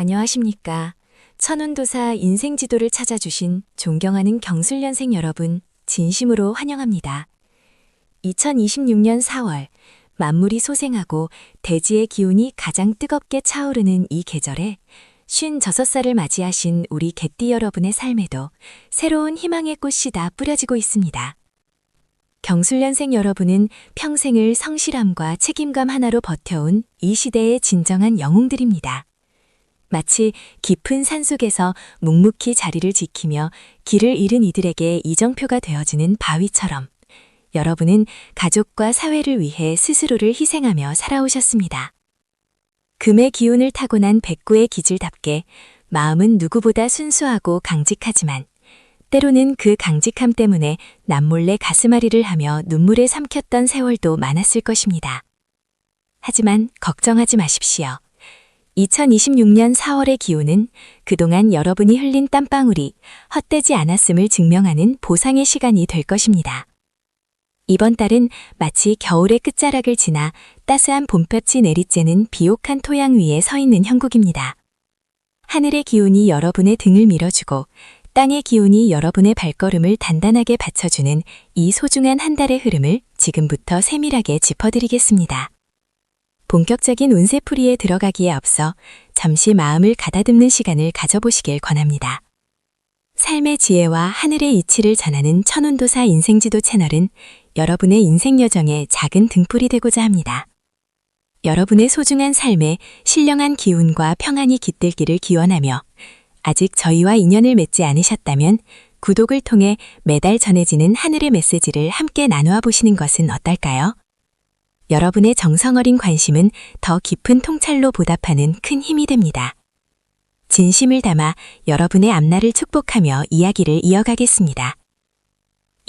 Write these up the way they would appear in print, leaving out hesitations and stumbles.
안녕하십니까. 천운도사 인생지도를 찾아주신 존경하는 경술연생 여러분, 진심으로 환영합니다. 2026년 4월, 만물이 소생하고 대지의 기운이 가장 뜨겁게 차오르는 이 계절에 56살을 맞이하신 우리 개띠 여러분의 삶에도 새로운 희망의 꽃이 다 뿌려지고 있습니다. 경술연생 여러분은 평생을 성실함과 책임감 하나로 버텨온 이 시대의 진정한 영웅들입니다. 마치 깊은 산속에서 묵묵히 자리를 지키며 길을 잃은 이들에게 이정표가 되어주는 바위처럼 여러분은 가족과 사회를 위해 스스로를 희생하며 살아오셨습니다. 금의 기운을 타고난 백구의 기질답게 마음은 누구보다 순수하고 강직하지만 때로는 그 강직함 때문에 남몰래 가슴앓이를 하며 눈물에 삼켰던 세월도 많았을 것입니다. 하지만 걱정하지 마십시오. 2026년 4월의 기운은 그동안 여러분이 흘린 땀방울이 헛되지 않았음을 증명하는 보상의 시간이 될 것입니다. 이번 달은 마치 겨울의 끝자락을 지나 따스한 봄볕이 내리쬐는 비옥한 토양 위에 서 있는 형국입니다. 하늘의 기운이 여러분의 등을 밀어주고 땅의 기운이 여러분의 발걸음을 단단하게 받쳐주는 이 소중한 한 달의 흐름을 지금부터 세밀하게 짚어드리겠습니다. 본격적인 운세풀이에 들어가기에 앞서 잠시 마음을 가다듬는 시간을 가져보시길 권합니다. 삶의 지혜와 하늘의 이치를 전하는 천운도사 인생지도 채널은 여러분의 인생 여정에 작은 등불이 되고자 합니다. 여러분의 소중한 삶에 신령한 기운과 평안이 깃들기를 기원하며 아직 저희와 인연을 맺지 않으셨다면 구독을 통해 매달 전해지는 하늘의 메시지를 함께 나누어 보시는 것은 어떨까요? 여러분의 정성 어린 관심은 더 깊은 통찰로 보답하는 큰 힘이 됩니다. 진심을 담아 여러분의 앞날을 축복하며 이야기를 이어가겠습니다.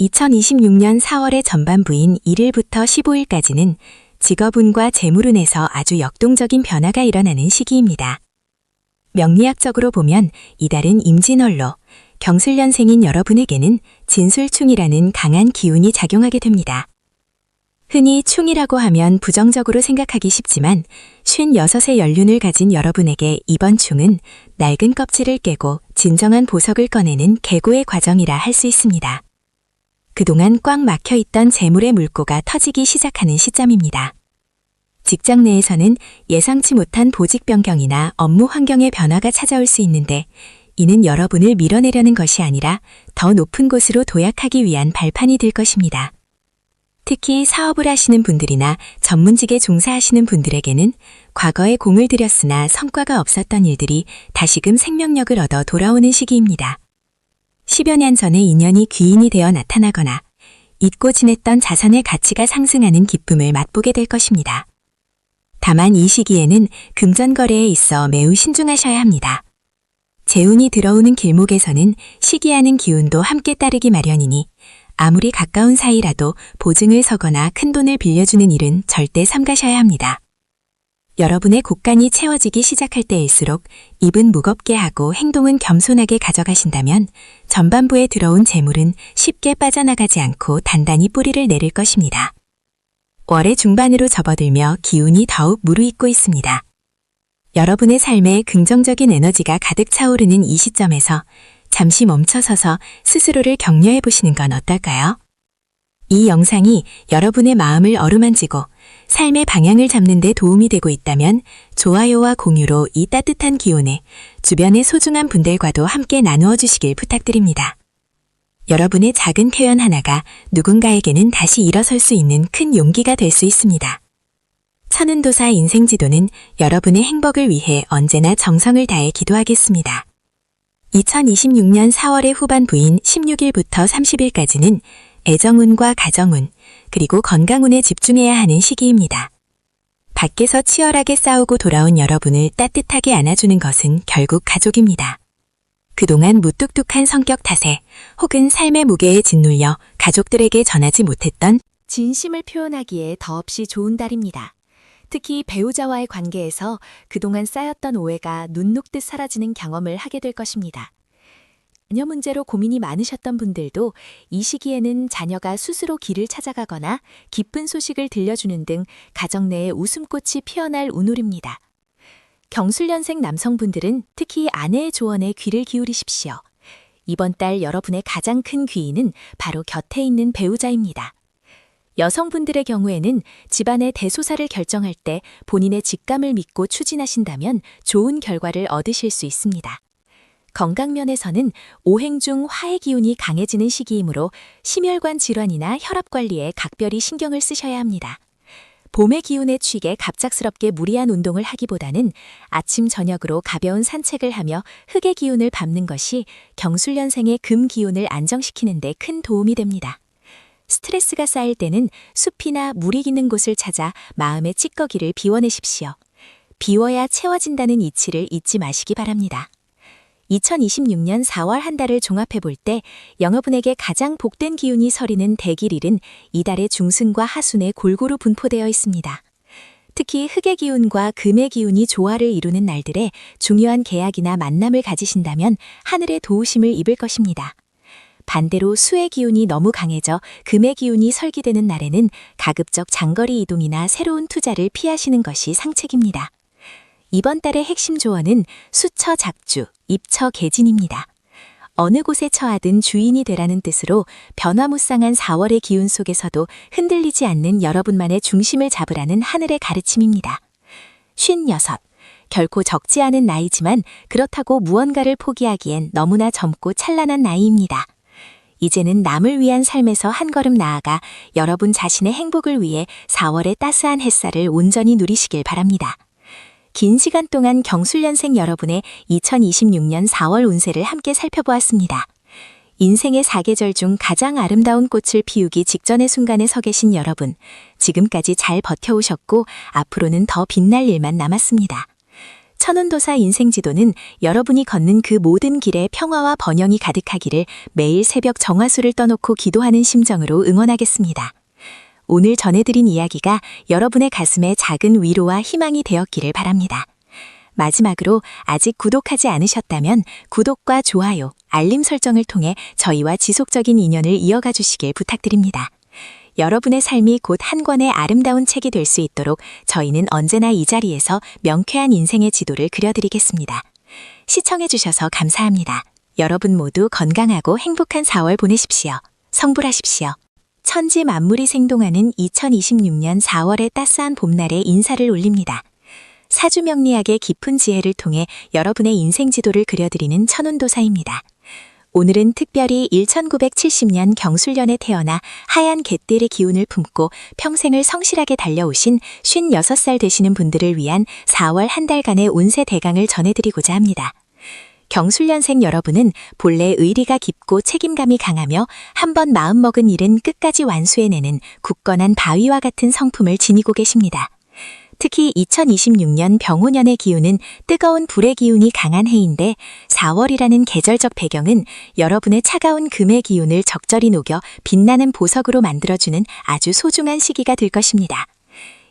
2026년 4월의 전반부인 1일부터 15일까지는 직업운과 재물운에서 아주 역동적인 변화가 일어나는 시기입니다. 명리학적으로 보면 이달은 임진월로 경술연생인 여러분에게는 진술충이라는 강한 기운이 작용하게 됩니다. 흔히 충이라고 하면 부정적으로 생각하기 쉽지만 56의 연륜을 가진 여러분에게 이번 충은 낡은 껍질을 깨고 진정한 보석을 꺼내는 계고의 과정이라 할 수 있습니다. 그동안 꽉 막혀있던 재물의 물꼬가 터지기 시작하는 시점입니다. 직장 내에서는 예상치 못한 보직 변경이나 업무 환경의 변화가 찾아올 수 있는데 이는 여러분을 밀어내려는 것이 아니라 더 높은 곳으로 도약하기 위한 발판이 될 것입니다. 특히 사업을 하시는 분들이나 전문직에 종사하시는 분들에게는 과거에 공을 들였으나 성과가 없었던 일들이 다시금 생명력을 얻어 돌아오는 시기입니다. 10여 년 전에 인연이 귀인이 되어 나타나거나 잊고 지냈던 자산의 가치가 상승하는 기쁨을 맛보게 될 것입니다. 다만 이 시기에는 금전거래에 있어 매우 신중하셔야 합니다. 재운이 들어오는 길목에서는 시기하는 기운도 함께 따르기 마련이니 아무리 가까운 사이라도 보증을 서거나 큰돈을 빌려주는 일은 절대 삼가셔야 합니다. 여러분의 곳간이 채워지기 시작할 때일수록 입은 무겁게 하고 행동은 겸손하게 가져가신다면 전반부에 들어온 재물은 쉽게 빠져나가지 않고 단단히 뿌리를 내릴 것입니다. 월의 중반으로 접어들며 기운이 더욱 무르익고 있습니다. 여러분의 삶에 긍정적인 에너지가 가득 차오르는 이 시점에서 잠시 멈춰서서 스스로를 격려해 보시는 건 어떨까요? 이 영상이 여러분의 마음을 어루만지고 삶의 방향을 잡는 데 도움이 되고 있다면 좋아요와 공유로 이 따뜻한 기운을 주변의 소중한 분들과도 함께 나누어 주시길 부탁드립니다. 여러분의 작은 표현 하나가 누군가에게는 다시 일어설 수 있는 큰 용기가 될 수 있습니다. 천운도사 인생지도는 여러분의 행복을 위해 언제나 정성을 다해 기도하겠습니다. 2026년 4월의 후반부인 16일부터 30일까지는 애정운과 가정운, 그리고 건강운에 집중해야 하는 시기입니다. 밖에서 치열하게 싸우고 돌아온 여러분을 따뜻하게 안아주는 것은 결국 가족입니다. 그동안 무뚝뚝한 성격 탓에 혹은 삶의 무게에 짓눌려 가족들에게 전하지 못했던 진심을 표현하기에 더없이 좋은 달입니다. 특히 배우자와의 관계에서 그동안 쌓였던 오해가 눈 녹듯 사라지는 경험을 하게 될 것입니다. 자녀 문제로 고민이 많으셨던 분들도 이 시기에는 자녀가 스스로 길을 찾아가거나 기쁜 소식을 들려주는 등 가정 내에 웃음꽃이 피어날 운울입니다. 경술년생 남성분들은 특히 아내의 조언에 귀를 기울이십시오. 이번 달 여러분의 가장 큰 귀인은 바로 곁에 있는 배우자입니다. 여성분들의 경우에는 집안의 대소사를 결정할 때 본인의 직감을 믿고 추진하신다면 좋은 결과를 얻으실 수 있습니다. 건강면에서는 오행 중 화의 기운이 강해지는 시기이므로 심혈관 질환이나 혈압 관리에 각별히 신경을 쓰셔야 합니다. 봄의 기운에 취해 갑작스럽게 무리한 운동을 하기보다는 아침 저녁으로 가벼운 산책을 하며 흙의 기운을 밟는 것이 경술년생의 금 기운을 안정시키는 데 큰 도움이 됩니다. 스트레스가 쌓일 때는 숲이나 물이 있는 곳을 찾아 마음의 찌꺼기를 비워내십시오. 비워야 채워진다는 이치를 잊지 마시기 바랍니다. 2026년 4월 한 달을 종합해 볼 때 여러분에게 가장 복된 기운이 서리는 대길일은 이달의 중순과 하순에 골고루 분포되어 있습니다. 특히 흙의 기운과 금의 기운이 조화를 이루는 날들에 중요한 계약이나 만남을 가지신다면 하늘의 도우심을 입을 것입니다. 반대로 수의 기운이 너무 강해져 금의 기운이 설기되는 날에는 가급적 장거리 이동이나 새로운 투자를 피하시는 것이 상책입니다. 이번 달의 핵심 조언은 수처 작주, 입처 개진입니다. 어느 곳에 처하든 주인이 되라는 뜻으로 변화무쌍한 4월의 기운 속에서도 흔들리지 않는 여러분만의 중심을 잡으라는 하늘의 가르침입니다. 56. 결코 적지 않은 나이지만 그렇다고 무언가를 포기하기엔 너무나 젊고 찬란한 나이입니다. 이제는 남을 위한 삶에서 한 걸음 나아가 여러분 자신의 행복을 위해 4월의 따스한 햇살을 온전히 누리시길 바랍니다. 긴 시간 동안 경술년생 여러분의 2026년 4월 운세를 함께 살펴보았습니다. 인생의 4계절 중 가장 아름다운 꽃을 피우기 직전의 순간에 서 계신 여러분, 지금까지 잘 버텨오셨고 앞으로는 더 빛날 일만 남았습니다. 천운도사 인생지도는 여러분이 걷는 그 모든 길에 평화와 번영이 가득하기를 매일 새벽 정화수를 떠놓고 기도하는 심정으로 응원하겠습니다. 오늘 전해드린 이야기가 여러분의 가슴에 작은 위로와 희망이 되었기를 바랍니다. 마지막으로 아직 구독하지 않으셨다면 구독과 좋아요, 알림 설정을 통해 저희와 지속적인 인연을 이어가 주시길 부탁드립니다. 여러분의 삶이 곧 한 권의 아름다운 책이 될 수 있도록 저희는 언제나 이 자리에서 명쾌한 인생의 지도를 그려드리겠습니다. 시청해주셔서 감사합니다. 여러분 모두 건강하고 행복한 4월 보내십시오. 성불하십시오. 천지 만물이 생동하는 2026년 4월의 따스한 봄날에 인사를 올립니다. 사주명리학의 깊은 지혜를 통해 여러분의 인생 지도를 그려드리는 천운도사입니다. 오늘은 특별히 1970년 경술년에 태어나 하얀 개띠의 기운을 품고 평생을 성실하게 달려오신 56살 되시는 분들을 위한 4월 한 달간의 운세 대강을 전해드리고자 합니다. 경술년생 여러분은 본래 의리가 깊고 책임감이 강하며 한번 마음먹은 일은 끝까지 완수해내는 굳건한 바위와 같은 성품을 지니고 계십니다. 특히 2026년 병호년의 기운은 뜨거운 불의 기운이 강한 해인데 4월이라는 계절적 배경은 여러분의 차가운 금의 기운을 적절히 녹여 빛나는 보석으로 만들어주는 아주 소중한 시기가 될 것입니다.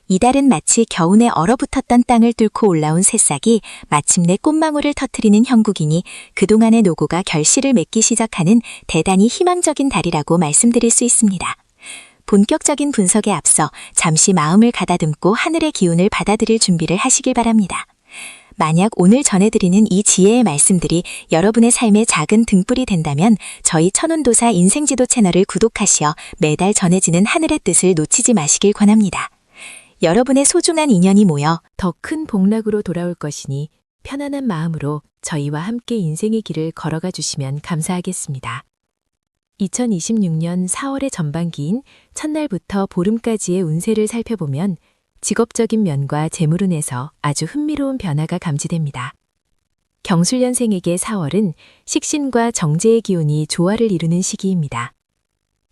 이달은 마치 겨우내 얼어붙었던 땅을 뚫고 올라온 새싹이 마침내 꽃망울을 터뜨리는 형국이니 그동안의 노고가 결실을 맺기 시작하는 대단히 희망적인 달이라고 말씀드릴 수 있습니다. 본격적인 분석에 앞서 잠시 마음을 가다듬고 하늘의 기운을 받아들일 준비를 하시길 바랍니다. 만약 오늘 전해드리는 이 지혜의 말씀들이 여러분의 삶의 작은 등불이 된다면 저희 천운도사 인생지도 채널을 구독하시어 매달 전해지는 하늘의 뜻을 놓치지 마시길 권합니다. 여러분의 소중한 인연이 모여 더 큰 복락으로 돌아올 것이니 편안한 마음으로 저희와 함께 인생의 길을 걸어가 주시면 감사하겠습니다. 2026년 4월의 전반기인 첫날부터 보름까지의 운세를 살펴보면 직업적인 면과 재물운에서 아주 흥미로운 변화가 감지됩니다. 경술년생에게 4월은 식신과 정제의 기운이 조화를 이루는 시기입니다.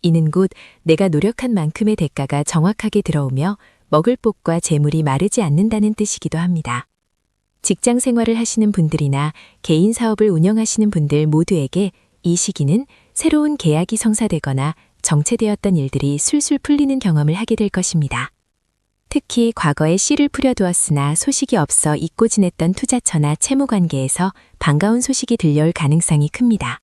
이는 곧 내가 노력한 만큼의 대가가 정확하게 들어오며 먹을 복과 재물이 마르지 않는다는 뜻이기도 합니다. 직장 생활을 하시는 분들이나 개인 사업을 운영하시는 분들 모두에게 이 시기는 새로운 계약이 성사되거나 정체되었던 일들이 술술 풀리는 경험을 하게 될 것입니다. 특히 과거에 씨를 뿌려두었으나 소식이 없어 잊고 지냈던 투자처나 채무관계에서 반가운 소식이 들려올 가능성이 큽니다.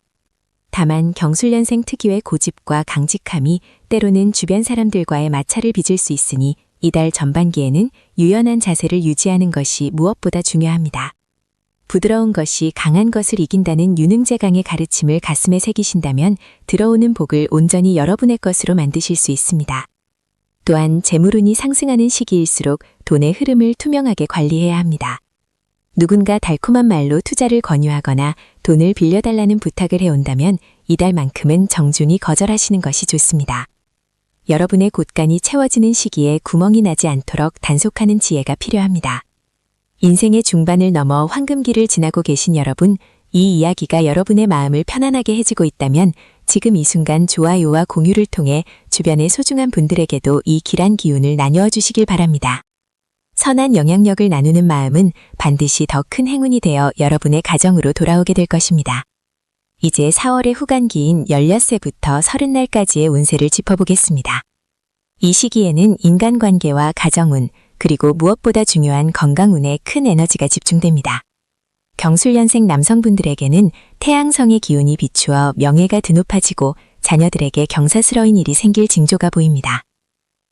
다만 경술년생 특유의 고집과 강직함이 때로는 주변 사람들과의 마찰을 빚을 수 있으니 이달 전반기에는 유연한 자세를 유지하는 것이 무엇보다 중요합니다. 부드러운 것이 강한 것을 이긴다는 윤응제강의 가르침을 가슴에 새기신다면 들어오는 복을 온전히 여러분의 것으로 만드실 수 있습니다. 또한 재물운이 상승하는 시기일수록 돈의 흐름을 투명하게 관리해야 합니다. 누군가 달콤한 말로 투자를 권유하거나 돈을 빌려달라는 부탁을 해온다면 이달만큼은 정중히 거절하시는 것이 좋습니다. 여러분의 곳간이 채워지는 시기에 구멍이 나지 않도록 단속하는 지혜가 필요합니다. 인생의 중반을 넘어 황금기를 지나고 계신 여러분, 이 이야기가 여러분의 마음을 편안하게 해주고 있다면 지금 이 순간 좋아요와 공유를 통해 주변의 소중한 분들에게도 이 길한 기운을 나누어 주시길 바랍니다. 선한 영향력을 나누는 마음은 반드시 더 큰 행운이 되어 여러분의 가정으로 돌아오게 될 것입니다. 이제 4월의 후반기인 열엿새부터 30날까지의 운세를 짚어보겠습니다. 이 시기에는 인간관계와 가정운, 그리고 무엇보다 중요한 건강운에 큰 에너지가 집중됩니다. 경술년생 남성분들에게는 태양성의 기운이 비추어 명예가 드높아지고 자녀들에게 경사스러운 일이 생길 징조가 보입니다.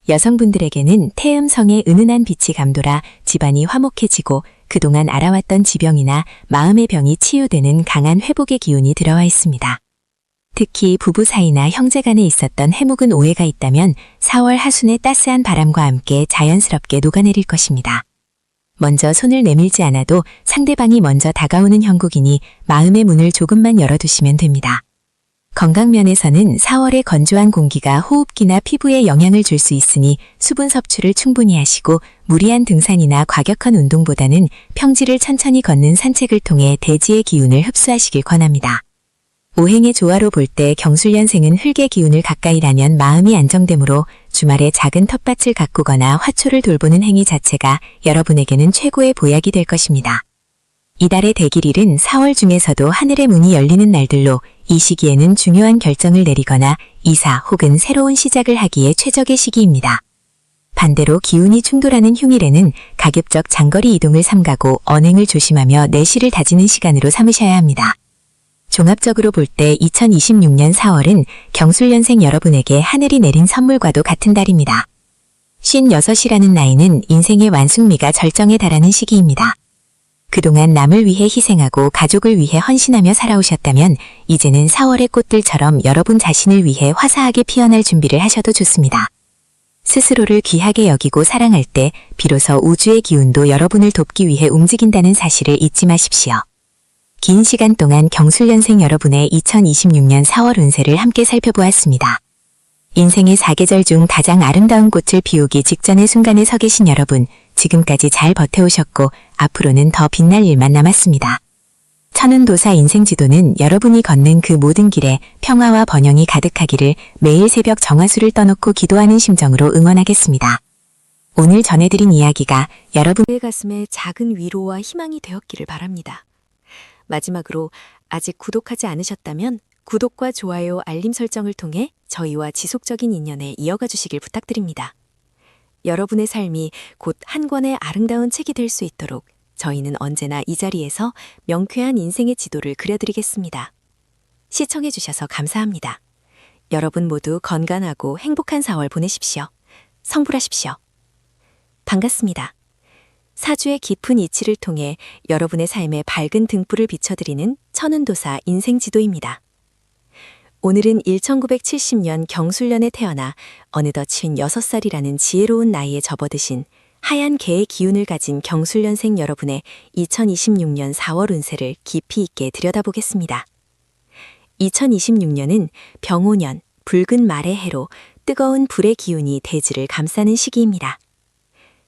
여성분들에게는 태음성의 은은한 빛이 감돌아 집안이 화목해지고 그동안 알아왔던 지병이나 마음의 병이 치유되는 강한 회복의 기운이 들어와 있습니다. 특히 부부 사이나 형제 간에 있었던 해묵은 오해가 있다면 4월 하순의 따스한 바람과 함께 자연스럽게 녹아내릴 것입니다. 먼저 손을 내밀지 않아도 상대방이 먼저 다가오는 형국이니 마음의 문을 조금만 열어두시면 됩니다. 건강면에서는 4월의 건조한 공기가 호흡기나 피부에 영향을 줄 수 있으니 수분 섭취를 충분히 하시고 무리한 등산이나 과격한 운동보다는 평지를 천천히 걷는 산책을 통해 대지의 기운을 흡수하시길 권합니다. 오행의 조화로 볼 때 경술년생은 흙의 기운을 가까이라면 마음이 안정되므로 주말에 작은 텃밭을 가꾸거나 화초를 돌보는 행위 자체가 여러분에게는 최고의 보약이 될 것입니다. 이달의 대길일은 4월 중에서도 하늘의 문이 열리는 날들로 이 시기에는 중요한 결정을 내리거나 이사 혹은 새로운 시작을 하기에 최적의 시기입니다. 반대로 기운이 충돌하는 흉일에는 가급적 장거리 이동을 삼가고 언행을 조심하며 내실을 다지는 시간으로 삼으셔야 합니다. 종합적으로 볼 때 2026년 4월은 경술년생 여러분에게 하늘이 내린 선물과도 같은 달입니다. 56이라는 나이는 인생의 완숙미가 절정에 달하는 시기입니다. 그동안 남을 위해 희생하고 가족을 위해 헌신하며 살아오셨다면 이제는 4월의 꽃들처럼 여러분 자신을 위해 화사하게 피어날 준비를 하셔도 좋습니다. 스스로를 귀하게 여기고 사랑할 때 비로소 우주의 기운도 여러분을 돕기 위해 움직인다는 사실을 잊지 마십시오. 긴 시간 동안 경술년생 여러분의 2026년 4월 운세를 함께 살펴보았습니다. 인생의 4계절 중 가장 아름다운 꽃을 피우기 직전의 순간에 서 계신 여러분, 지금까지 잘 버텨오셨고 앞으로는 더 빛날 일만 남았습니다. 천운도사 인생지도는 여러분이 걷는 그 모든 길에 평화와 번영이 가득하기를 매일 새벽 정화수를 떠놓고 기도하는 심정으로 응원하겠습니다. 오늘 전해드린 이야기가 여러분의 가슴에 작은 위로와 희망이 되었기를 바랍니다. 마지막으로 아직 구독하지 않으셨다면 구독과 좋아요, 알림 설정을 통해 저희와 지속적인 인연에 이어가 주시길 부탁드립니다. 여러분의 삶이 곧 한 권의 아름다운 책이 될 수 있도록 저희는 언제나 이 자리에서 명쾌한 인생의 지도를 그려드리겠습니다. 시청해주셔서 감사합니다. 여러분 모두 건강하고 행복한 4월 보내십시오. 성불하십시오. 반갑습니다. 사주의 깊은 이치를 통해 여러분의 삶에 밝은 등불을 비춰드리는 천운도사 인생지도입니다. 오늘은 1970년 경술년에 태어나 어느덧 56살이라는 지혜로운 나이에 접어드신 하얀 개의 기운을 가진 경술년생 여러분의 2026년 4월 운세를 깊이 있게 들여다보겠습니다. 2026년은 병오년, 붉은 말의 해로 뜨거운 불의 기운이 대지를 감싸는 시기입니다.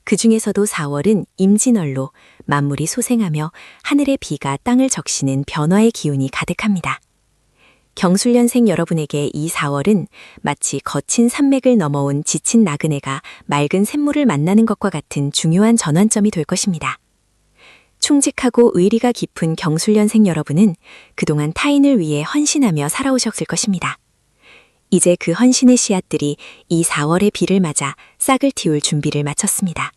그 중에서도 4월은 임진월로 만물이 소생하며 하늘의 비가 땅을 적시는 변화의 기운이 가득합니다. 경술년생 여러분에게 이 4월은 마치 거친 산맥을 넘어온 지친 나그네가 맑은 샘물을 만나는 것과 같은 중요한 전환점이 될 것입니다. 충직하고 의리가 깊은 경술년생 여러분은 그동안 타인을 위해 헌신하며 살아오셨을 것입니다. 이제 그 헌신의 씨앗들이 이 4월의 비를 맞아 싹을 틔울 준비를 마쳤습니다.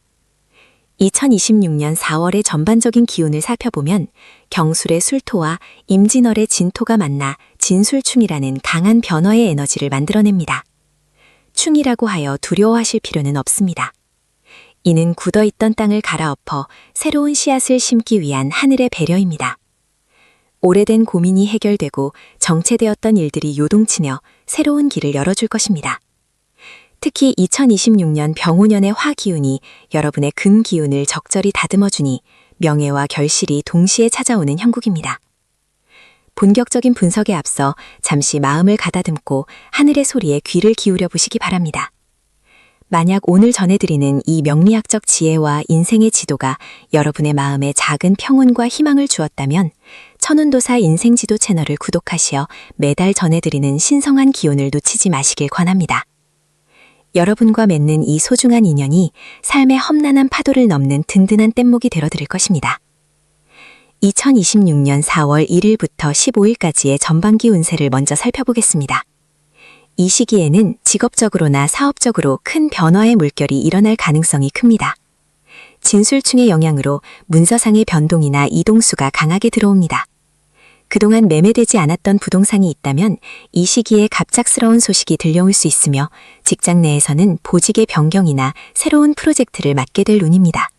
2026년 4월의 전반적인 기운을 살펴보면 경술의 술토와 임진월의 진토가 만나 진술충이라는 강한 변화의 에너지를 만들어냅니다. 충이라고 하여 두려워하실 필요는 없습니다. 이는 굳어있던 땅을 갈아엎어 새로운 씨앗을 심기 위한 하늘의 배려입니다. 오래된 고민이 해결되고 정체되었던 일들이 요동치며 새로운 길을 열어줄 것입니다. 특히 2026년 병오년의 화기운이 여러분의 금기운을 적절히 다듬어주니 명예와 결실이 동시에 찾아오는 형국입니다. 본격적인 분석에 앞서 잠시 마음을 가다듬고 하늘의 소리에 귀를 기울여 보시기 바랍니다. 만약 오늘 전해드리는 이 명리학적 지혜와 인생의 지도가 여러분의 마음에 작은 평온과 희망을 주었다면 천운도사 인생지도 채널을 구독하시어 매달 전해드리는 신성한 기운을 놓치지 마시길 권합니다. 여러분과 맺는 이 소중한 인연이 삶의 험난한 파도를 넘는 든든한 뗏목이 되어드릴 것입니다. 2026년 4월 1일부터 15일까지의 전반기 운세를 먼저 살펴보겠습니다. 이 시기에는 직업적으로나 사업적으로 큰 변화의 물결이 일어날 가능성이 큽니다. 진술충의 영향으로 문서상의 변동이나 이동수가 강하게 들어옵니다. 그동안 매매되지 않았던 부동산이 있다면 이 시기에 갑작스러운 소식이 들려올 수 있으며 직장 내에서는 보직의 변경이나 새로운 프로젝트를 맡게 될 운입니다.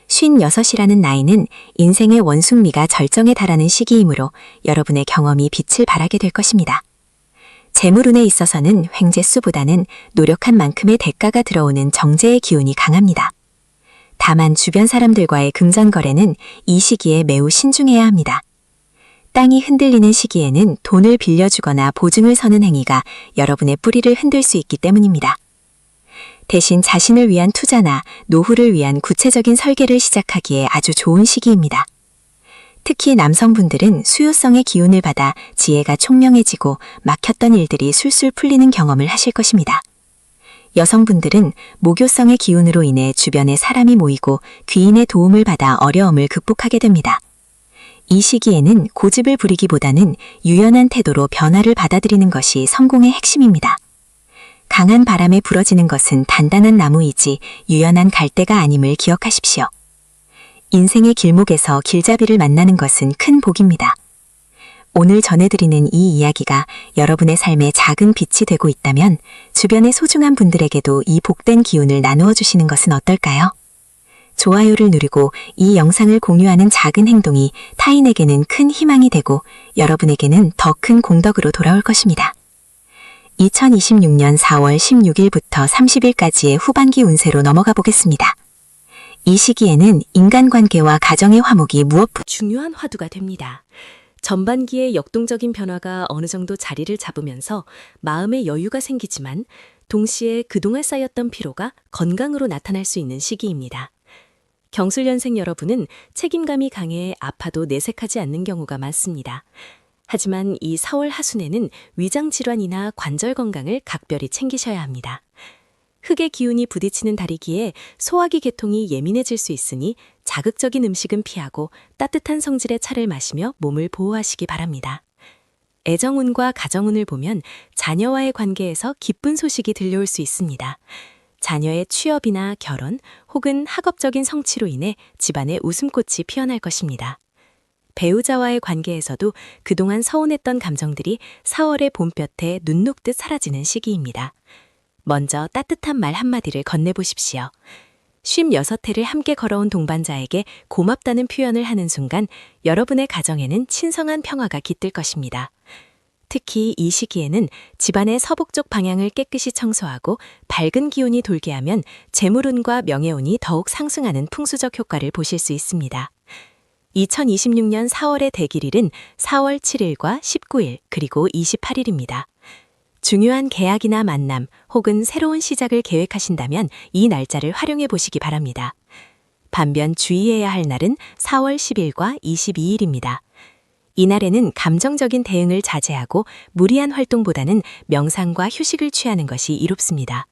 56이라는 나이는 인생의 원숭미가 절정에 달하는 시기이므로 여러분의 경험이 빛을 발하게 될 것입니다. 재물운에 있어서는 횡재수보다는 노력한 만큼의 대가가 들어오는 정제의 기운이 강합니다. 다만 주변 사람들과의 금전거래는 이 시기에 매우 신중해야 합니다. 땅이 흔들리는 시기에는 돈을 빌려주거나 보증을 서는 행위가 여러분의 뿌리를 흔들 수 있기 때문입니다. 대신 자신을 위한 투자나 노후를 위한 구체적인 설계를 시작하기에 아주 좋은 시기입니다. 특히 남성분들은 수요성의 기운을 받아 지혜가 총명해지고 막혔던 일들이 술술 풀리는 경험을 하실 것입니다. 여성분들은 목요성의 기운으로 인해 주변에 사람이 모이고 귀인의 도움을 받아 어려움을 극복하게 됩니다. 이 시기에는 고집을 부리기보다는 유연한 태도로 변화를 받아들이는 것이 성공의 핵심입니다. 강한 바람에 부러지는 것은 단단한 나무이지 유연한 갈대가 아님을 기억하십시오. 인생의 길목에서 길잡이를 만나는 것은 큰 복입니다. 오늘 전해드리는 이 이야기가 여러분의 삶에 작은 빛이 되고 있다면 주변의 소중한 분들에게도 이 복된 기운을 나누어 주시는 것은 어떨까요? 좋아요를 누르고 이 영상을 공유하는 작은 행동이 타인에게는 큰 희망이 되고 여러분에게는 더 큰 공덕으로 돌아올 것입니다. 2026년 4월 16일부터 30일까지의 후반기 운세로 넘어가 보겠습니다. 이 시기에는 인간관계와 가정의 화목이 무엇보다 중요한 화두가 됩니다. 전반기에 역동적인 변화가 어느 정도 자리를 잡으면서 마음의 여유가 생기지만 동시에 그동안 쌓였던 피로가 건강으로 나타날 수 있는 시기입니다. 경술년생 여러분은 책임감이 강해 아파도 내색하지 않는 경우가 많습니다. 하지만 이 4월 하순에는 위장 질환이나 관절 건강을 각별히 챙기셔야 합니다. 흙의 기운이 부딪히는 달이기에 소화기 계통이 예민해질 수 있으니 자극적인 음식은 피하고 따뜻한 성질의 차를 마시며 몸을 보호하시기 바랍니다. 애정운과 가정운을 보면 자녀와의 관계에서 기쁜 소식이 들려올 수 있습니다. 자녀의 취업이나 결혼 혹은 학업적인 성취로 인해 집안에 웃음꽃이 피어날 것입니다. 배우자와의 관계에서도 그동안 서운했던 감정들이 4월의 봄볕에 눈 녹듯 사라지는 시기입니다. 먼저 따뜻한 말 한마디를 건네보십시오. 56회를 함께 걸어온 동반자에게 고맙다는 표현을 하는 순간 여러분의 가정에는 친성한 평화가 깃들 것입니다. 특히 이 시기에는 집안의 서북 쪽 방향을 깨끗이 청소하고 밝은 기운이 돌게 하면 재물운과 명예운이 더욱 상승하는 풍수적 효과를 보실 수 있습니다. 2026년 4월의 대길일은 4월 7일과 19일 그리고 28일입니다. 중요한 계약이나 만남 혹은 새로운 시작을 계획하신다면 이 날짜를 활용해 보시기 바랍니다. 반면 주의해야 할 날은 4월 10일과 22일입니다. 이날에는 감정적인 대응을 자제하고 무리한 활동보다는 명상과 휴식을 취하는 것이 이롭습니다.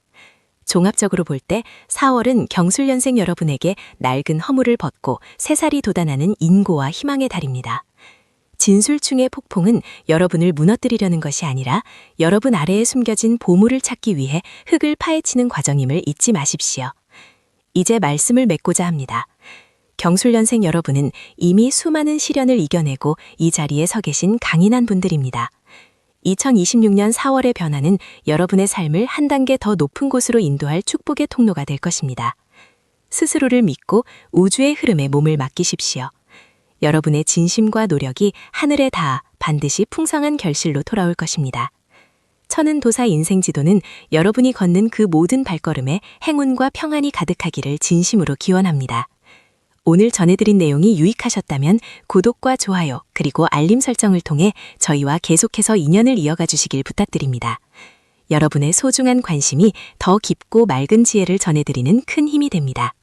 종합적으로 볼 때 4월은 경술년생 여러분에게 낡은 허물을 벗고 새살이 돋아나는 인고와 희망의 달입니다. 진술충의 폭풍은 여러분을 무너뜨리려는 것이 아니라 여러분 아래에 숨겨진 보물을 찾기 위해 흙을 파헤치는 과정임을 잊지 마십시오. 이제 말씀을 맺고자 합니다. 경술년생 여러분은 이미 수많은 시련을 이겨내고 이 자리에 서 계신 강인한 분들입니다. 2026년 4월의 변화는 여러분의 삶을 한 단계 더 높은 곳으로 인도할 축복의 통로가 될 것입니다. 스스로를 믿고 우주의 흐름에 몸을 맡기십시오. 여러분의 진심과 노력이 하늘에 닿아 반드시 풍성한 결실로 돌아올 것입니다. 천은도사 인생지도는 여러분이 걷는 그 모든 발걸음에 행운과 평안이 가득하기를 진심으로 기원합니다. 오늘 전해드린 내용이 유익하셨다면 구독과 좋아요 그리고 알림 설정을 통해 저희와 계속해서 인연을 이어가 주시길 부탁드립니다. 여러분의 소중한 관심이 더 깊고 맑은 지혜를 전해드리는 큰 힘이 됩니다.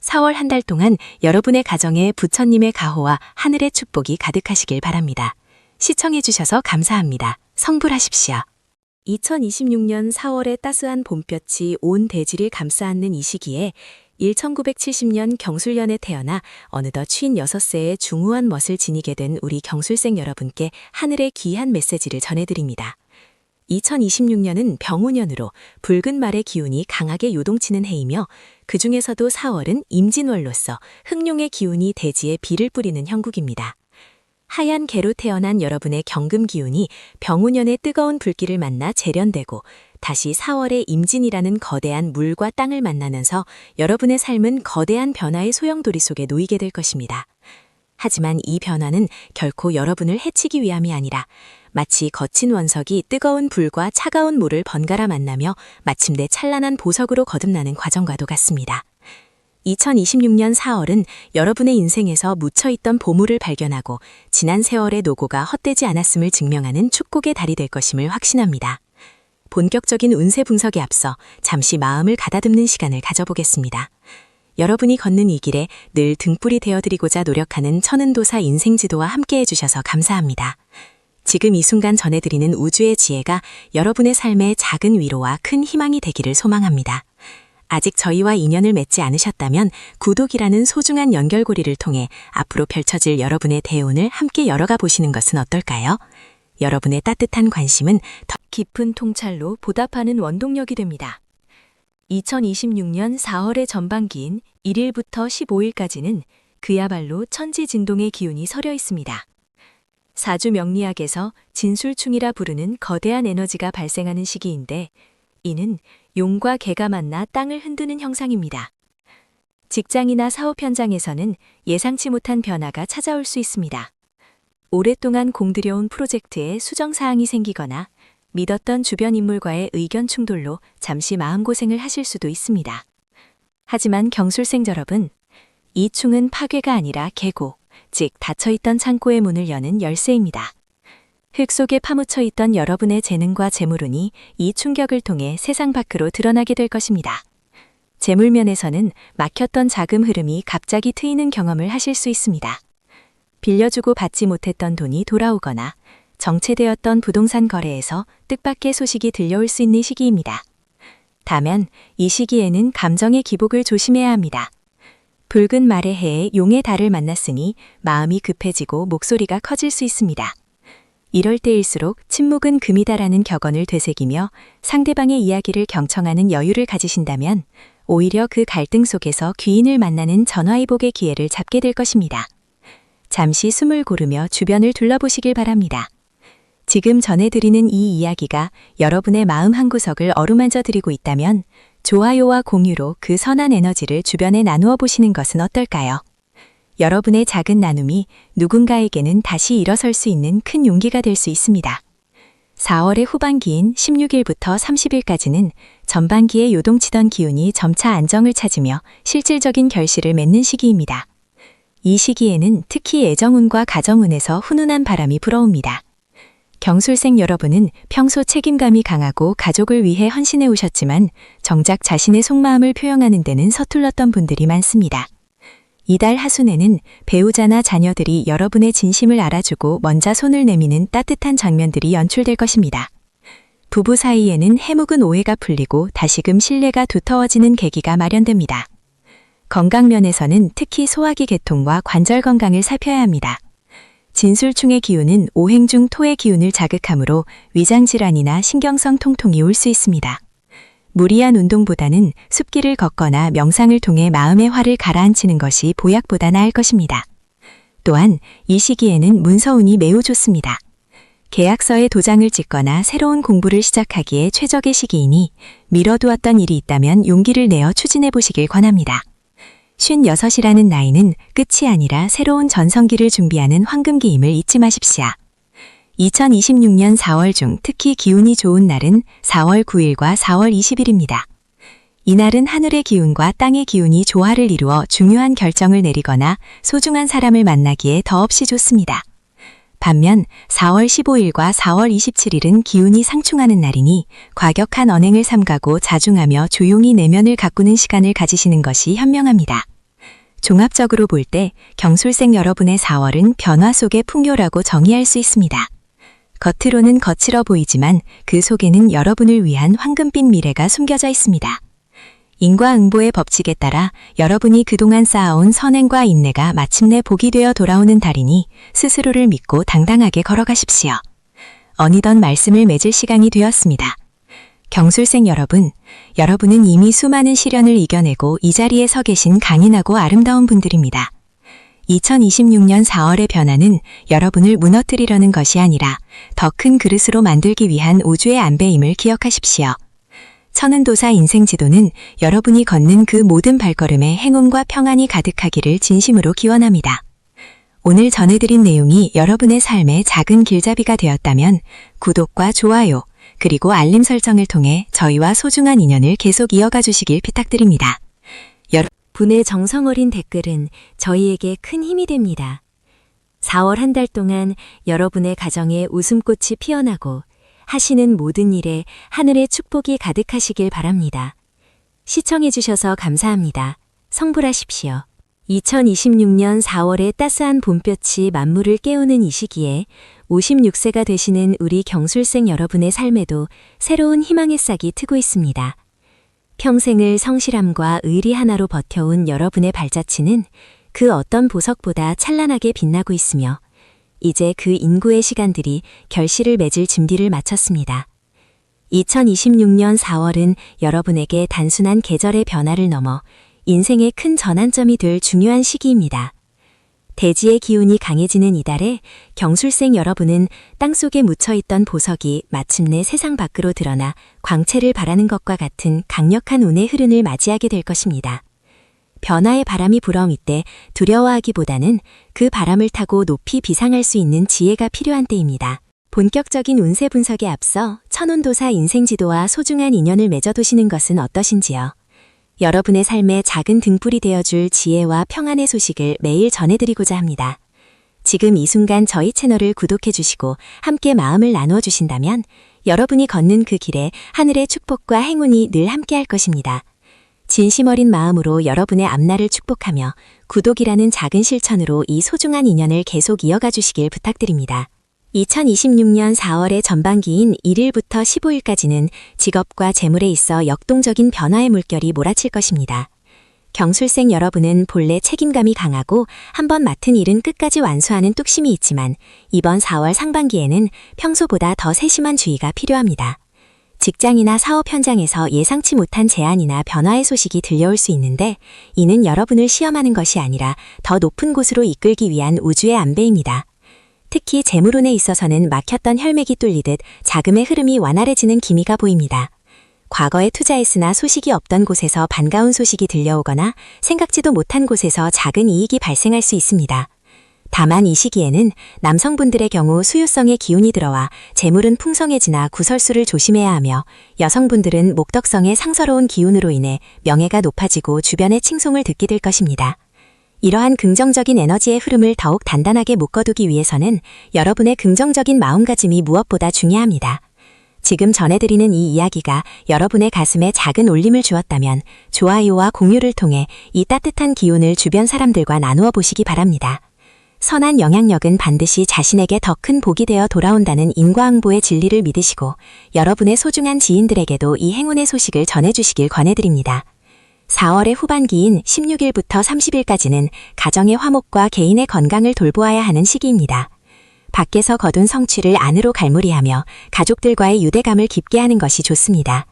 4월 한 달 동안 여러분의 가정에 부처님의 가호와 하늘의 축복이 가득하시길 바랍니다. 시청해주셔서 감사합니다. 성불하십시오. 2026년 4월의 따스한 봄볕이 온 대지를 감싸 안는 이 시기에 1970년 경술년에 태어나 어느덧 56세의 중후한 멋을 지니게 된 우리 경술생 여러분께 하늘의 귀한 메시지를 전해드립니다. 2026년은 병우년으로 붉은 말의 기운이 강하게 요동치는 해이며 그 중에서도 4월은 임진월로서 흑룡의 기운이 대지에 비를 뿌리는 형국입니다. 하얀 개로 태어난 여러분의 경금 기운이 병우년의 뜨거운 불길을 만나 재련되고 다시 4월의 임진이라는 거대한 물과 땅을 만나면서 여러분의 삶은 거대한 변화의 소용돌이 속에 놓이게 될 것입니다. 하지만 이 변화는 결코 여러분을 해치기 위함이 아니라 마치 거친 원석이 뜨거운 불과 차가운 물을 번갈아 만나며 마침내 찬란한 보석으로 거듭나는 과정과도 같습니다. 2026년 4월은 여러분의 인생에서 묻혀있던 보물을 발견하고 지난 세월의 노고가 헛되지 않았음을 증명하는 축복의 달이 될 것임을 확신합니다. 본격적인 운세 분석에 앞서 잠시 마음을 가다듬는 시간을 가져보겠습니다. 여러분이 걷는 이 길에 늘 등불이 되어드리고자 노력하는 천은도사 인생지도와 함께해 주셔서 감사합니다. 지금 이 순간 전해드리는 우주의 지혜가 여러분의 삶에 작은 위로와 큰 희망이 되기를 소망합니다. 아직 저희와 인연을 맺지 않으셨다면 구독이라는 소중한 연결고리를 통해 앞으로 펼쳐질 여러분의 대운을 함께 열어가 보시는 것은 어떨까요? 여러분의 따뜻한 관심은 더 깊은 통찰로 보답하는 원동력이 됩니다. 2026년 4월의 전반기인 1일부터 15일까지는 그야말로 천지진동의 기운이 서려 있습니다. 사주 명리학에서 진술충이라 부르는 거대한 에너지가 발생하는 시기인데 이는 용과 개가 만나 땅을 흔드는 형상입니다. 직장이나 사업 현장에서는 예상치 못한 변화가 찾아올 수 있습니다. 오랫동안 공들여온 프로젝트에 수정사항이 생기거나 믿었던 주변 인물과의 의견 충돌로 잠시 마음고생을 하실 수도 있습니다. 하지만 경술생 여러분, 이 충은 파괴가 아니라 계고, 즉 닫혀있던 창고의 문을 여는 열쇠입니다. 흙 속에 파묻혀 있던 여러분의 재능과 재물운이 이 충격을 통해 세상 밖으로 드러나게 될 것입니다. 재물면에서는 막혔던 자금 흐름이 갑자기 트이는 경험을 하실 수 있습니다. 빌려주고 받지 못했던 돈이 돌아오거나 정체되었던 부동산 거래에서 뜻밖의 소식이 들려올 수 있는 시기입니다. 다만 이 시기에는 감정의 기복을 조심해야 합니다. 붉은 말의 해에 용의 달을 만났으니 마음이 급해지고 목소리가 커질 수 있습니다. 이럴 때일수록 침묵은 금이다라는 격언을 되새기며 상대방의 이야기를 경청하는 여유를 가지신다면 오히려 그 갈등 속에서 귀인을 만나는 전화위복의 기회를 잡게 될 것입니다. 잠시 숨을 고르며 주변을 둘러보시길 바랍니다. 지금 전해드리는 이 이야기가 여러분의 마음 한구석을 어루만져 드리고 있다면 좋아요와 공유로 그 선한 에너지를 주변에 나누어 보시는 것은 어떨까요? 여러분의 작은 나눔이 누군가에게는 다시 일어설 수 있는 큰 용기가 될 수 있습니다. 4월의 후반기인 16일부터 30일까지는 전반기에 요동치던 기운이 점차 안정을 찾으며 실질적인 결실을 맺는 시기입니다. 이 시기에는 특히 애정운과 가정운에서 훈훈한 바람이 불어옵니다. 경술생 여러분은 평소 책임감이 강하고 가족을 위해 헌신해 오셨지만 정작 자신의 속마음을 표현하는 데는 서툴렀던 분들이 많습니다. 이달 하순에는 배우자나 자녀들이 여러분의 진심을 알아주고 먼저 손을 내미는 따뜻한 장면들이 연출될 것입니다. 부부 사이에는 해묵은 오해가 풀리고 다시금 신뢰가 두터워지는 계기가 마련됩니다. 건강면에서는 특히 소화기 계통과 관절 건강을 살펴야 합니다. 진술충의 기운은 오행중 토의 기운을 자극하므로 위장질환이나 신경성 통통이 올 수 있습니다. 무리한 운동보다는 숲길을 걷거나 명상을 통해 마음의 화를 가라앉히는 것이 보약보다 나을 것입니다. 또한 이 시기에는 문서운이 매우 좋습니다. 계약서에 도장을 찍거나 새로운 공부를 시작하기에 최적의 시기이니 미뤄두었던 일이 있다면 용기를 내어 추진해 보시길 권합니다. 56이라는 나이는 끝이 아니라 새로운 전성기를 준비하는 황금기임을 잊지 마십시오. 2026년 4월 중 특히 기운이 좋은 날은 4월 9일과 4월 20일입니다. 이날은 하늘의 기운과 땅의 기운이 조화를 이루어 중요한 결정을 내리거나 소중한 사람을 만나기에 더없이 좋습니다. 반면 4월 15일과 4월 27일은 기운이 상충하는 날이니 과격한 언행을 삼가고 자중하며 조용히 내면을 가꾸는 시간을 가지시는 것이 현명합니다. 종합적으로 볼 때 경술생 여러분의 4월은 변화 속의 풍요라고 정의할 수 있습니다. 겉으로는 거칠어 보이지만 그 속에는 여러분을 위한 황금빛 미래가 숨겨져 있습니다. 인과응보의 법칙에 따라 여러분이 그동안 쌓아온 선행과 인내가 마침내 복이 되어 돌아오는 달이니 스스로를 믿고 당당하게 걸어가십시오. 어느덧 말씀을 맺을 시간이 되었습니다. 경술생 여러분, 여러분은 이미 수많은 시련을 이겨내고 이 자리에 서 계신 강인하고 아름다운 분들입니다. 2026년 4월의 변화는 여러분을 무너뜨리려는 것이 아니라 더 큰 그릇으로 만들기 위한 우주의 안배임을 기억하십시오. 천은도사 인생지도는 여러분이 걷는 그 모든 발걸음에 행운과 평안이 가득하기를 진심으로 기원합니다. 오늘 전해드린 내용이 여러분의 삶에 작은 길잡이가 되었다면 구독과 좋아요, 그리고 알림 설정을 통해 저희와 소중한 인연을 계속 이어가 주시길 부탁드립니다. 분의 정성 어린 댓글은 저희에게 큰 힘이 됩니다. 4월 한 달 동안 여러분의 가정에 웃음꽃이 피어나고 하시는 모든 일에 하늘의 축복이 가득하시길 바랍니다. 시청해주셔서 감사합니다. 성불하십시오. 2026년 4월의 따스한 봄볕이 만물을 깨우는 이 시기에 56세가 되시는 우리 경술생 여러분의 삶에도 새로운 희망의 싹이 트고 있습니다. 평생을 성실함과 의리 하나로 버텨온 여러분의 발자취는 그 어떤 보석보다 찬란하게 빛나고 있으며 이제 그 인고의 시간들이 결실을 맺을 준비를 마쳤습니다. 2026년 4월은 여러분에게 단순한 계절의 변화를 넘어 인생의 큰 전환점이 될 중요한 시기입니다. 대지의 기운이 강해지는 이달에 경술생 여러분은 땅속에 묻혀있던 보석이 마침내 세상 밖으로 드러나 광채를 발하는 것과 같은 강력한 운의 흐름을 맞이하게 될 것입니다. 변화의 바람이 불어올 때 두려워하기보다는 그 바람을 타고 높이 비상할 수 있는 지혜가 필요한 때입니다. 본격적인 운세 분석에 앞서 천운도사 인생지도와 소중한 인연을 맺어두시는 것은 어떠신지요? 여러분의 삶에 작은 등불이 되어줄 지혜와 평안의 소식을 매일 전해드리고자 합니다. 지금 이 순간 저희 채널을 구독해주시고 함께 마음을 나누어 주신다면 여러분이 걷는 그 길에 하늘의 축복과 행운이 늘 함께할 것입니다. 진심 어린 마음으로 여러분의 앞날을 축복하며 구독이라는 작은 실천으로 이 소중한 인연을 계속 이어가 주시길 부탁드립니다. 2026년 4월의 전반기인 1일부터 15일까지는 직업과 재물에 있어 역동적인 변화의 물결이 몰아칠 것입니다. 경술생 여러분은 본래 책임감이 강하고 한번 맡은 일은 끝까지 완수하는 뚝심이 있지만 이번 4월 상반기에는 평소보다 더 세심한 주의가 필요합니다. 직장이나 사업 현장에서 예상치 못한 제안이나 변화의 소식이 들려올 수 있는데 이는 여러분을 시험하는 것이 아니라 더 높은 곳으로 이끌기 위한 우주의 안배입니다. 특히 재물운에 있어서는 막혔던 혈맥이 뚫리듯 자금의 흐름이 완활해지는 기미가 보입니다. 과거에 투자했으나 소식이 없던 곳에서 반가운 소식이 들려오거나 생각지도 못한 곳에서 작은 이익이 발생할 수 있습니다. 다만 이 시기에는 남성분들의 경우 수요성의 기운이 들어와 재물은 풍성해지나 구설수를 조심해야 하며 여성분들은 목덕성의 상서로운 기운으로 인해 명예가 높아지고 주변의 칭송을 듣게 될 것입니다. 이러한 긍정적인 에너지의 흐름을 더욱 단단하게 묶어두기 위해서는 여러분의 긍정적인 마음가짐이 무엇보다 중요합니다. 지금 전해드리는 이 이야기가 여러분의 가슴에 작은 울림을 주었다면 좋아요와 공유를 통해 이 따뜻한 기운을 주변 사람들과 나누어 보시기 바랍니다. 선한 영향력은 반드시 자신에게 더 큰 복이 되어 돌아온다는 인과응보의 진리를 믿으시고 여러분의 소중한 지인들에게도 이 행운의 소식을 전해주시길 권해드립니다. 4월의 후반기인 16일부터 30일까지는 가정의 화목과 개인의 건강을 돌보아야 하는 시기입니다. 밖에서 거둔 성취를 안으로 갈무리하며 가족들과의 유대감을 깊게 하는 것이 좋습니다.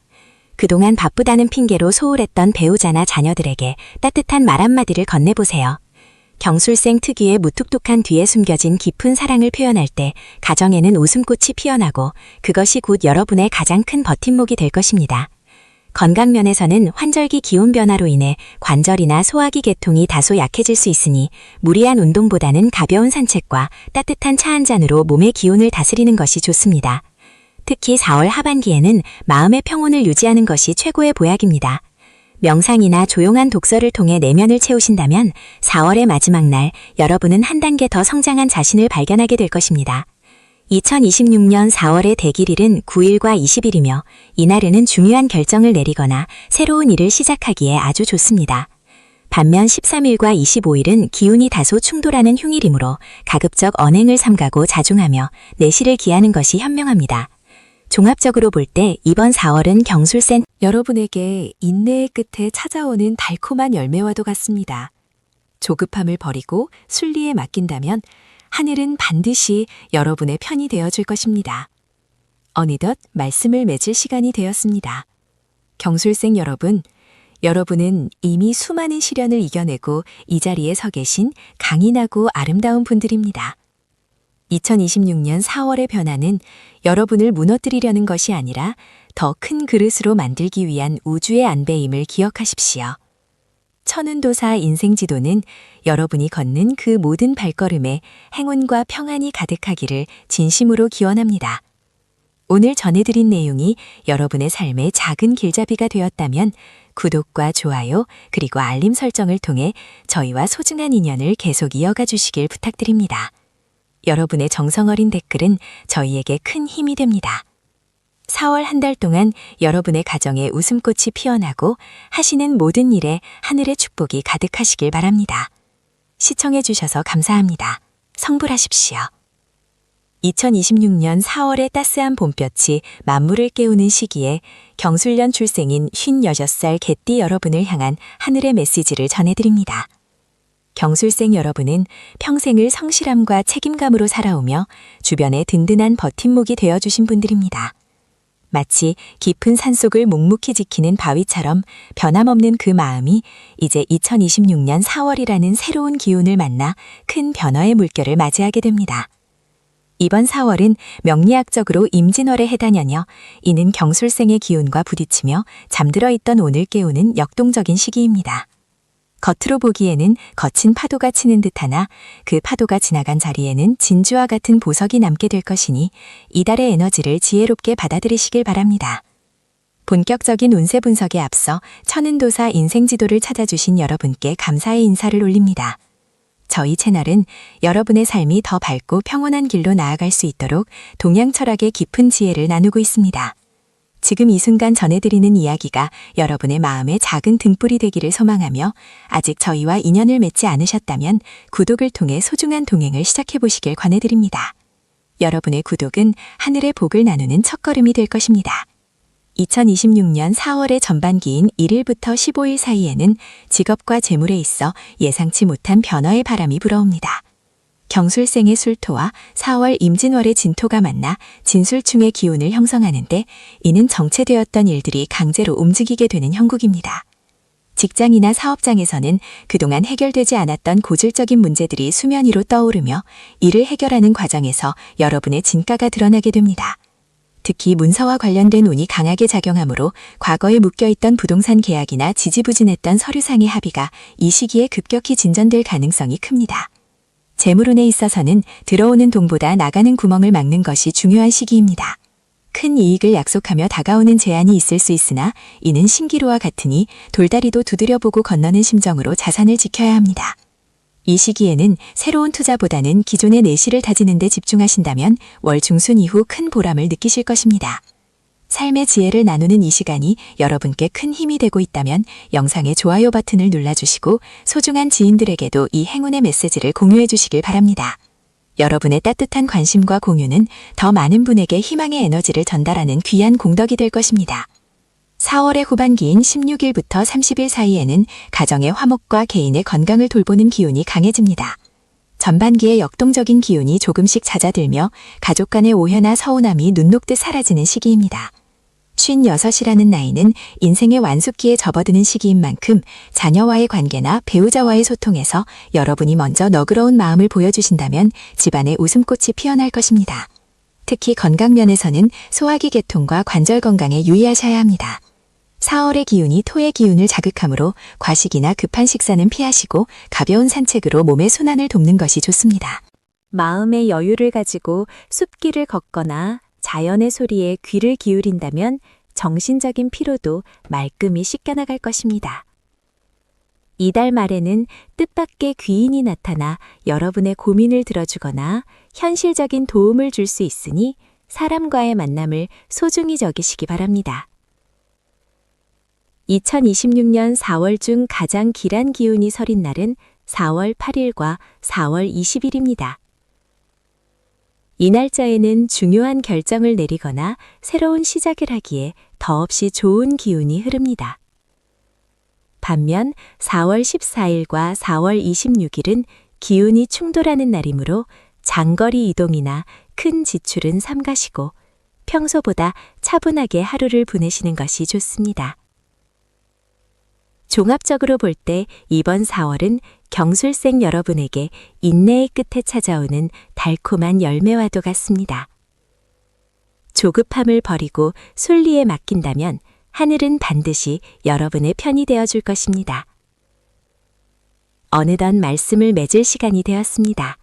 그동안 바쁘다는 핑계로 소홀했던 배우자나 자녀들에게 따뜻한 말 한마디를 건네보세요. 경술생 특유의 무뚝뚝한 뒤에 숨겨진 깊은 사랑을 표현할 때 가정에는 웃음꽃이 피어나고 그것이 곧 여러분의 가장 큰 버팀목이 될 것입니다. 건강 면에서는 환절기 기온 변화로 인해 관절이나 소화기 계통이 다소 약해질 수 있으니 무리한 운동보다는 가벼운 산책과 따뜻한 차 한 잔으로 몸의 기온을 다스리는 것이 좋습니다. 특히 4월 하반기에는 마음의 평온을 유지하는 것이 최고의 보약입니다. 명상이나 조용한 독서를 통해 내면을 채우신다면 4월의 마지막 날 여러분은 한 단계 더 성장한 자신을 발견하게 될 것입니다. 2026년 4월의 대길일은 9일과 20일이며 이날에는 중요한 결정을 내리거나 새로운 일을 시작하기에 아주 좋습니다. 반면 13일과 25일은 기운이 다소 충돌하는 흉일이므로 가급적 언행을 삼가고 자중하며 내실을 기하는 것이 현명합니다. 종합적으로 볼 때 이번 4월은 경술센 여러분에게 인내의 끝에 찾아오는 달콤한 열매와도 같습니다. 조급함을 버리고 순리에 맡긴다면 하늘은 반드시 여러분의 편이 되어줄 것입니다. 어느덧 말씀을 맺을 시간이 되었습니다. 경술생 여러분, 여러분은 이미 수많은 시련을 이겨내고 이 자리에 서 계신 강인하고 아름다운 분들입니다. 2026년 4월의 변화는 여러분을 무너뜨리려는 것이 아니라 더 큰 그릇으로 만들기 위한 우주의 안배임을 기억하십시오. 천운도사 인생지도는 여러분이 걷는 그 모든 발걸음에 행운과 평안이 가득하기를 진심으로 기원합니다. 오늘 전해드린 내용이 여러분의 삶의 작은 길잡이가 되었다면 구독과 좋아요 그리고 알림 설정을 통해 저희와 소중한 인연을 계속 이어가 주시길 부탁드립니다. 여러분의 정성어린 댓글은 저희에게 큰 힘이 됩니다. 4월 한 달 동안 여러분의 가정에 웃음꽃이 피어나고 하시는 모든 일에 하늘의 축복이 가득하시길 바랍니다. 시청해 주셔서 감사합니다. 성불하십시오. 2026년 4월의 따스한 봄볕이 만물을 깨우는 시기에 경술년 출생인 56살 개띠 여러분을 향한 하늘의 메시지를 전해드립니다. 경술생 여러분은 평생을 성실함과 책임감으로 살아오며 주변에 든든한 버팀목이 되어주신 분들입니다. 마치 깊은 산속을 묵묵히 지키는 바위처럼 변함없는 그 마음이 이제 2026년 4월이라는 새로운 기운을 만나 큰 변화의 물결을 맞이하게 됩니다. 이번 4월은 명리학적으로 임진월에 해당하며 이는 경술생의 기운과 부딪히며 잠들어 있던 오늘 깨우는 역동적인 시기입니다. 겉으로 보기에는 거친 파도가 치는 듯하나 그 파도가 지나간 자리에는 진주와 같은 보석이 남게 될 것이니 이달의 에너지를 지혜롭게 받아들이시길 바랍니다. 본격적인 운세 분석에 앞서 천운도사 인생지도를 찾아주신 여러분께 감사의 인사를 올립니다. 저희 채널은 여러분의 삶이 더 밝고 평온한 길로 나아갈 수 있도록 동양 철학의 깊은 지혜를 나누고 있습니다. 지금 이 순간 전해드리는 이야기가 여러분의 마음에 작은 등불이 되기를 소망하며 아직 저희와 인연을 맺지 않으셨다면 구독을 통해 소중한 동행을 시작해보시길 권해드립니다. 여러분의 구독은 하늘의 복을 나누는 첫걸음이 될 것입니다. 2026년 4월의 전반기인 1일부터 15일 사이에는 직업과 재물에 있어 예상치 못한 변화의 바람이 불어옵니다. 경술생의 술토와 4월 임진월의 진토가 만나 진술충의 기운을 형성하는데 이는 정체되었던 일들이 강제로 움직이게 되는 형국입니다. 직장이나 사업장에서는 그동안 해결되지 않았던 고질적인 문제들이 수면 위로 떠오르며 이를 해결하는 과정에서 여러분의 진가가 드러나게 됩니다. 특히 문서와 관련된 운이 강하게 작용하므로 과거에 묶여있던 부동산 계약이나 지지부진했던 서류상의 합의가 이 시기에 급격히 진전될 가능성이 큽니다. 재물운에 있어서는 들어오는 돈보다 나가는 구멍을 막는 것이 중요한 시기입니다. 큰 이익을 약속하며 다가오는 제한이 있을 수 있으나 이는 신기루와 같으니 돌다리도 두드려보고 건너는 심정으로 자산을 지켜야 합니다. 이 시기에는 새로운 투자보다는 기존의 내실을 다지는 데 집중하신다면 월 중순 이후 큰 보람을 느끼실 것입니다. 삶의 지혜를 나누는 이 시간이 여러분께 큰 힘이 되고 있다면 영상의 좋아요 버튼을 눌러주시고 소중한 지인들에게도 이 행운의 메시지를 공유해 주시길 바랍니다. 여러분의 따뜻한 관심과 공유는 더 많은 분에게 희망의 에너지를 전달하는 귀한 공덕이 될 것입니다. 4월의 후반기인 16일부터 30일 사이에는 가정의 화목과 개인의 건강을 돌보는 기운이 강해집니다. 전반기에 역동적인 기운이 조금씩 잦아들며 가족 간의 오해나 서운함이 눈 녹듯 사라지는 시기입니다. 56이라는 나이는 인생의 완숙기에 접어드는 시기인 만큼 자녀와의 관계나 배우자와의 소통에서 여러분이 먼저 너그러운 마음을 보여주신다면 집안에 웃음꽃이 피어날 것입니다. 특히 건강 면에서는 소화기 계통과 관절 건강에 유의하셔야 합니다. 4월의 기운이 토의 기운을 자극하므로 과식이나 급한 식사는 피하시고 가벼운 산책으로 몸의 순환을 돕는 것이 좋습니다. 마음의 여유를 가지고 숲길을 걷거나 자연의 소리에 귀를 기울인다면 정신적인 피로도 말끔히 씻겨나갈 것입니다. 이달 말에는 뜻밖의 귀인이 나타나 여러분의 고민을 들어주거나 현실적인 도움을 줄 수 있으니 사람과의 만남을 소중히 여기시기 바랍니다. 2026년 4월 중 가장 길한 기운이 서린 날은 4월 8일과 4월 20일입니다. 이 날짜에는 중요한 결정을 내리거나 새로운 시작을 하기에 더없이 좋은 기운이 흐릅니다. 반면 4월 14일과 4월 26일은 기운이 충돌하는 날이므로 장거리 이동이나 큰 지출은 삼가시고 평소보다 차분하게 하루를 보내시는 것이 좋습니다. 종합적으로 볼 때 이번 4월은 경술생 여러분에게 인내의 끝에 찾아오는 달콤한 열매와도 같습니다. 조급함을 버리고 순리에 맡긴다면 하늘은 반드시 여러분의 편이 되어줄 것입니다. 어느덧 말씀을 맺을 시간이 되었습니다.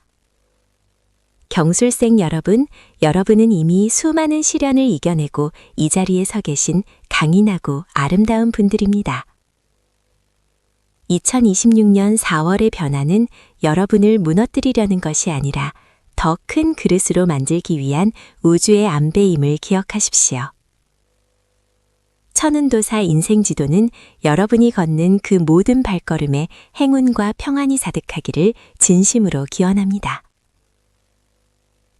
경술생 여러분, 여러분은 이미 수많은 시련을 이겨내고 이 자리에 서 계신 강인하고 아름다운 분들입니다. 2026년 4월의 변화는 여러분을 무너뜨리려는 것이 아니라 더 큰 그릇으로 만들기 위한 우주의 안배임을 기억하십시오. 천운도사 인생지도는 여러분이 걷는 그 모든 발걸음에 행운과 평안이 가득하기를 진심으로 기원합니다.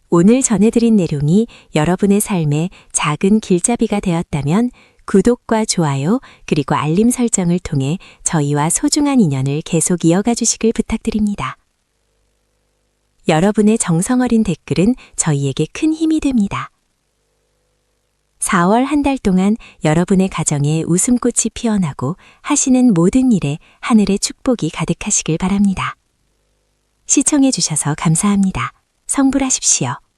오늘 전해드린 내용이 여러분의 삶에 작은 길잡이가 되었다면 구독과 좋아요 그리고 알림 설정을 통해 저희와 소중한 인연을 계속 이어가 주시길 부탁드립니다. 여러분의 정성 어린 댓글은 저희에게 큰 힘이 됩니다. 4월 한 달 동안 여러분의 가정에 웃음꽃이 피어나고 하시는 모든 일에 하늘의 축복이 가득하시길 바랍니다. 시청해 주셔서 감사합니다. 성불하십시오.